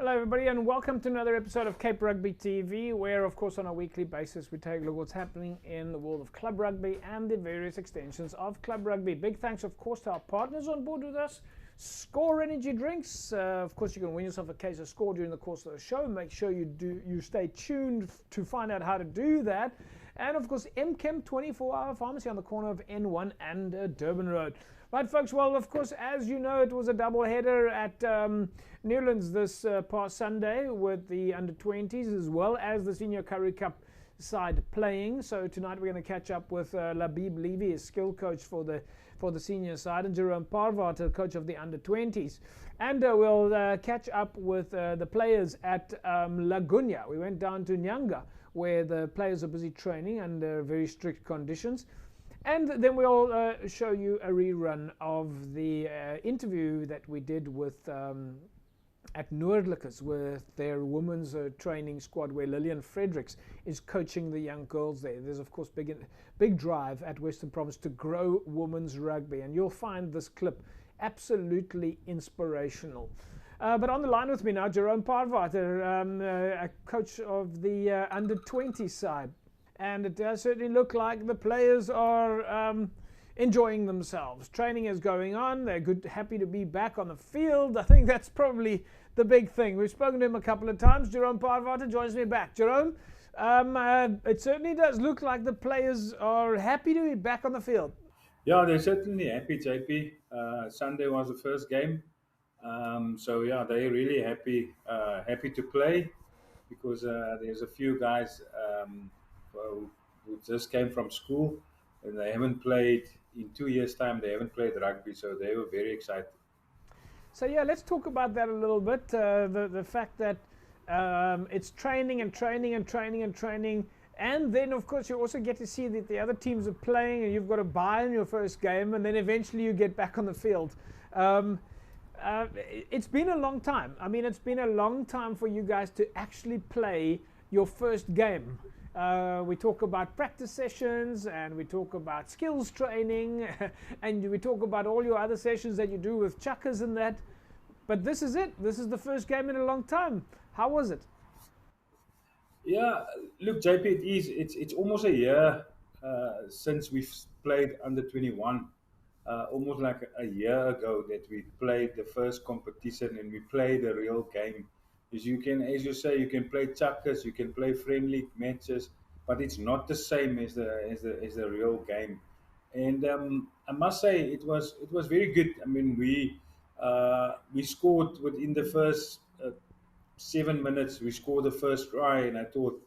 Hello everybody and welcome to another episode of Cape Rugby TV, where of course on a weekly basis we take a look at what's happening in the world of club rugby and the various extensions of club rugby. Big thanks of course to our partners on board with us, Score Energy Drinks. Of course you can win yourself a case of Score during the course of the show. Make sure you stay tuned to find out how to do that. And of course MChem 24-hour pharmacy on the corner of N1 and Durban Road. Right folks, well of course as you know it was a double header at Newlands this past Sunday with the under-20s as well as the Senior Currie Cup side playing. So tonight we're going to catch up with Labib Levy, his skill coach for the senior side, and Jerome Paarwater, coach of the under-20s. And we'll catch up with the players at Laguna. We went down to Nyanga where the players are busy training under very strict conditions. And then we'll show you a rerun of the interview that we did with at Noordlikes with their women's training squad, where Lillian Fredericks is coaching the young girls there. There's of course big drive at Western Province to grow women's rugby, and you'll find this clip absolutely inspirational. But on the line with me now, Jerome Paarwater, a coach of the under-20 side. And it does certainly look like the players are enjoying themselves. Training is going on. They're happy to be back on the field. I think that's probably the big thing. We've spoken to him a couple of times. Jerome Paarwater joins me back. Jerome, it certainly does look like the players are happy to be back on the field. Yeah, they're certainly happy, JP. Sunday was the first game. So yeah, they're really happy to play because there's a few guys who just came from school and they haven't played in 2 years' time. They haven't played rugby, so they were very excited. So yeah, let's talk about that a little bit. The fact that it's training and training and training and training, and then of course you also get to see that the other teams are playing, and you've got to buy in your first game, and then eventually you get back on the field. It's been a long time. I mean, it's been a long time for you guys to actually play your first game. We talk about practice sessions, and we talk about skills training, and we talk about all your other sessions that you do with chuckers and that. But this is it. This is the first game in a long time. How was it? Yeah, look, JP, it's almost a year since we've played under 21. Almost like a year ago that we played the first competition and we played a real game. Because you can, as you say, you can play chuckers, you can play friendly matches, but it's not the same as the real game. And I must say it was very good. I mean, we scored within the first 7 minutes. We scored the first try, and I thought,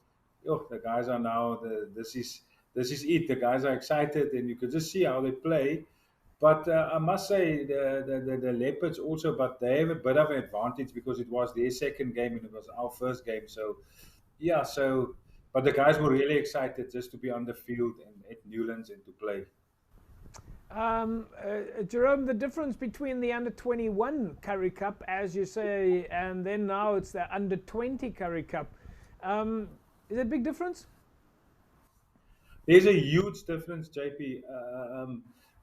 oh, the guys are now this is it. The guys are excited, and you could just see how they play. But I must say the Leopards also, but they have a bit of an advantage because it was their second game and it was our first game. So yeah, but the guys were really excited just to be on the field and at Newlands and to play. Jerome, the difference between the under-21 Currie Cup, as you say, and then now it's the under-20 Currie Cup. Is it a big difference? There's a huge difference, JP.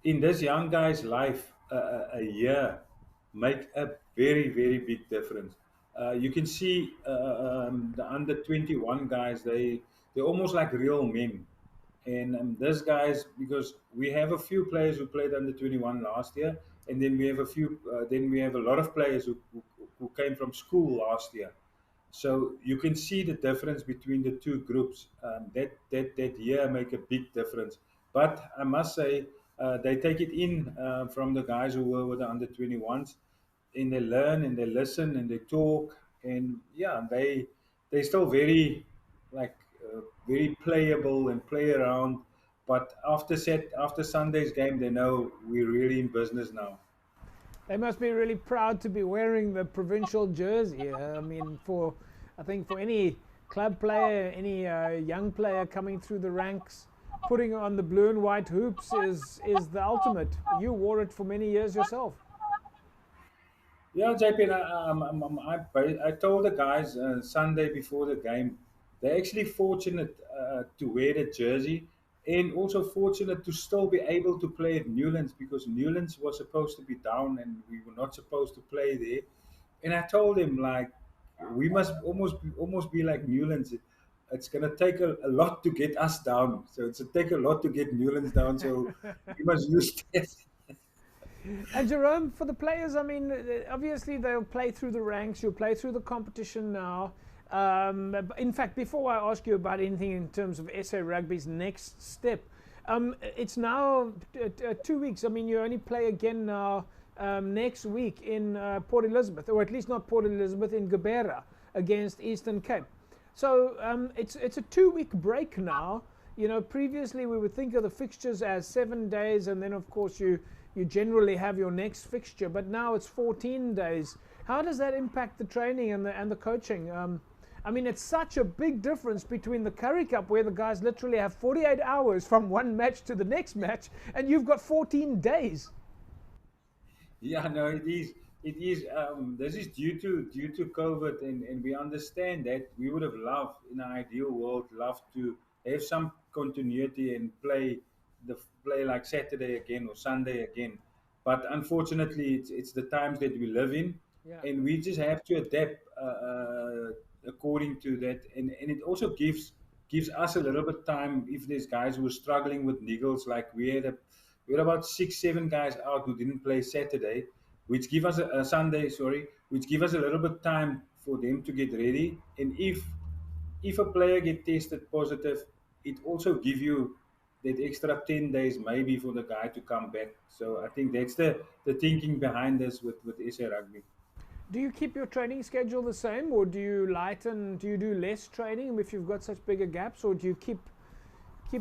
In this young guy's life, a year make a very, very big difference. You can see the under 21 guys, they're almost like real men. And these guys, because we have a few players who played under 21 last year, and then we have a lot of players who came from school last year. So you can see the difference between the two groups. That year make a big difference. But I must say, they take it in from the guys who were with the under 21s, and they learn and they listen and they talk, and yeah, they still very like very playable and play around. But after Sunday's game, they know we're really in business now. They must be really proud to be wearing the provincial jersey. I mean, I think for any club player, any young player coming through the ranks, putting on the blue and white hoops is the ultimate. You wore it for many years yourself. Yeah, JP, I told the guys Sunday before the game, they're actually fortunate to wear the jersey and also fortunate to still be able to play at Newlands because Newlands was supposed to be down and we were not supposed to play there. And I told him, like, we must almost be like Newlands. It's going to take a lot to get us down. So it's going to take a lot to get Newlands down. So we must use that. And Jerome, for the players, I mean, obviously they'll play through the ranks. You'll play through the competition now. In fact, before I ask you about anything in terms of SA Rugby's next step, it's now 2 weeks. I mean, you only play again now next week in Port Elizabeth, or at least not Port Elizabeth, in Gabera against Eastern Cape. So it's a 2 week break now. You know, previously we would think of the fixtures as 7 days, and then of course you generally have your next fixture, but now it's 14 days. How does that impact the training and the coaching? I mean, it's such a big difference between the Currie Cup, where the guys literally have 48 hours from one match to the next match, and you've got 14 days. Yeah, no, it is. It is. This is due to COVID, and we understand that. We would have loved, in an ideal world, loved to have some continuity and play like Saturday again or Sunday again. But unfortunately, it's the times that we live in, Yeah. and we just have to adapt according to that. And it also gives us a little bit time if there's guys who are struggling with niggles, like we had about 6, 7 guys out who didn't play Saturday, which give us a Sunday, sorry, which give us a little bit time for them to get ready. And if a player get tested positive, it also give you that extra 10 days maybe for the guy to come back. So I think that's the thinking behind this with SA Rugby. Do you keep your training schedule the same, or do you lighten? Do you do less training if you've got such bigger gaps, or do you keep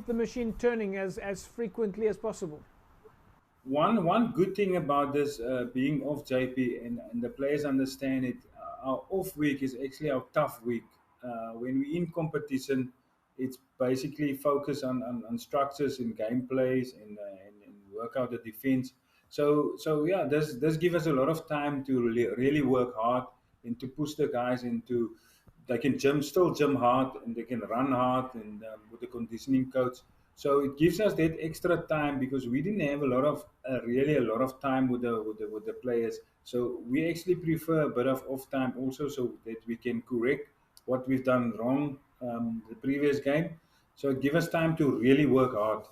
the machine turning as frequently as possible? One good thing about this being off, JP, and the players understand it. Our off week is actually our tough week. When we in competition, it's basically focus on structures and gameplays and work out the defense. So yeah, this give us a lot of time to really work hard and to push the guys into they can still gym hard, and they can run hard, and with the conditioning coach. So it gives us that extra time because we didn't have a lot of really a lot of time with the players. So we actually prefer a bit of off time also, so that we can correct what we've done wrong the previous game. So it gives us time to really work hard.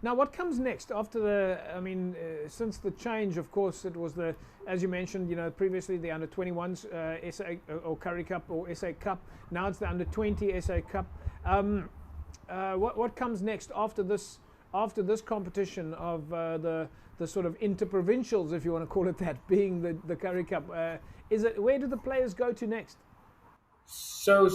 Now, what comes next after the? I mean, since the change, of course, it was the, as you mentioned, you know, previously the under 21s SA or Currie Cup or SA Cup. Now it's the under 20 SA Cup. What comes next after this? After this competition of the sort of interprovincials, if you want to call it that, being the Currie Cup, is it, where do the players go to next? So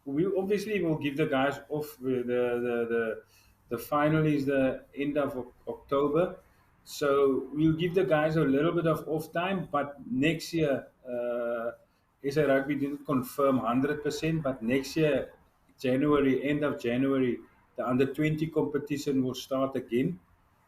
we obviously will give the guys off. The final is the end of October, so we'll give the guys a little bit of off time. But next year, SA Rugby didn't confirm 100%, but next year, January, end of January, the under 20 competition will start again,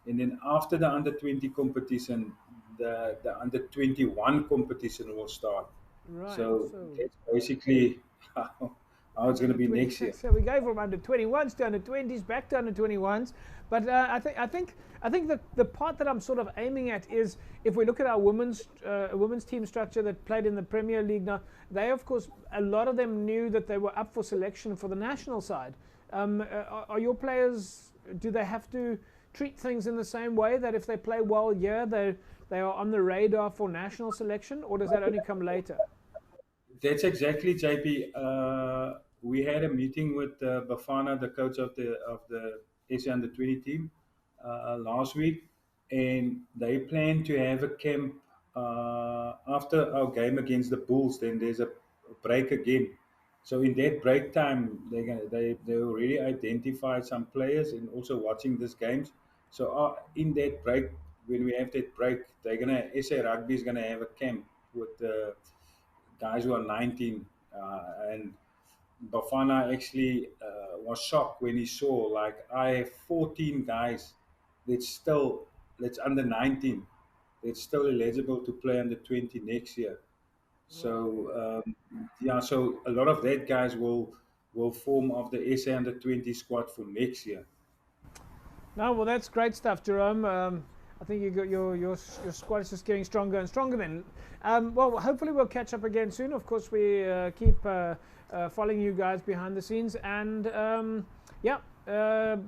and then after the under 20 competition, the under 21 competition will start. Right. So So that's basically how it's going to under be next year. 26. So we go from under 21s to under 20s, back to under 21s. But I think the part that I'm sort of aiming at is, if we look at our women's team structure that played in the Premier League now, they, of course, a lot of them knew that they were up for selection for the national side. Are your players, do they have to treat things in the same way, that if they play well here, they are on the radar for national selection, or does that only come later? That's exactly, JP. We had a meeting with Bafana, the coach of the SA Under 20 team, last week, and they plan to have a camp after our game against the Bulls. Then there's a break again. So in that break time, they already identified some players and also watching these games. So in that break, when we have that break, they're gonna SA Rugby is gonna have a camp with the guys who are 19, and Bafana actually was shocked when he saw, like, I have 14 guys that's still that's under 19 that's still eligible to play under 20 next year. Right. So yeah, so a lot of that guys will form of the SA under 20 squad for next year. No, well, that's great stuff, Jerome. I think you got your squad is just getting stronger and stronger. Then, well, hopefully we'll catch up again soon. Of course, we keep following you guys behind the scenes, and yeah, I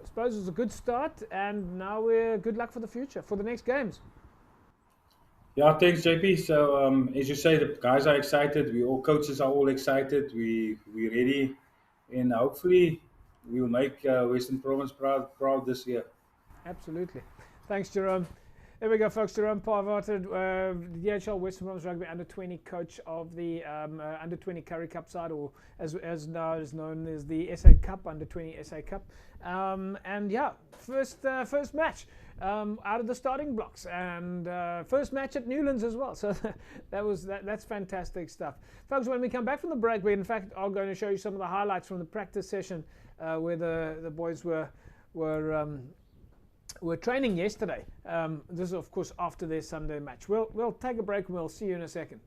suppose it was a good start, and now we're good luck for the future for the next games. Yeah, thanks, JP. So, as you say, the guys are excited. We all coaches are all excited. We ready, and hopefully we'll make Western Province proud this year. Absolutely. Thanks, Jerome. There we go, folks. Jerome Paarwater, DHL Western Province Rugby under-20 coach of the under-20 Curry Cup side, or as now is known as the SA Cup, under-20 SA Cup. And yeah, first match out of the starting blocks, and first match at Newlands as well. So that's fantastic stuff, folks. When we come back from the break, we in fact are going to show you some of the highlights from the practice session where the boys were training yesterday. This is of course after their Sunday match. We'll take a break and we'll see you in a second.